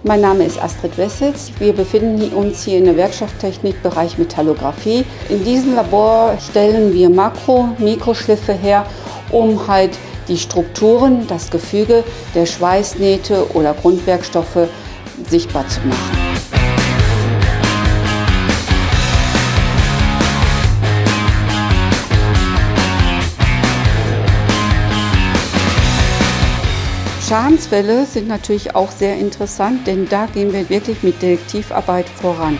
Mein Name ist Astrid Wessels. Wir befinden uns hier in der Werkstofftechnik-Bereich Metallographie. In diesem Labor stellen wir Makro-, Mikroschliffe her, um halt die Strukturen, das Gefüge der Schweißnähte oder Grundwerkstoffe sichtbar zu machen. Schadensfälle sind natürlich auch sehr interessant, denn da gehen wir wirklich mit Detektivarbeit voran.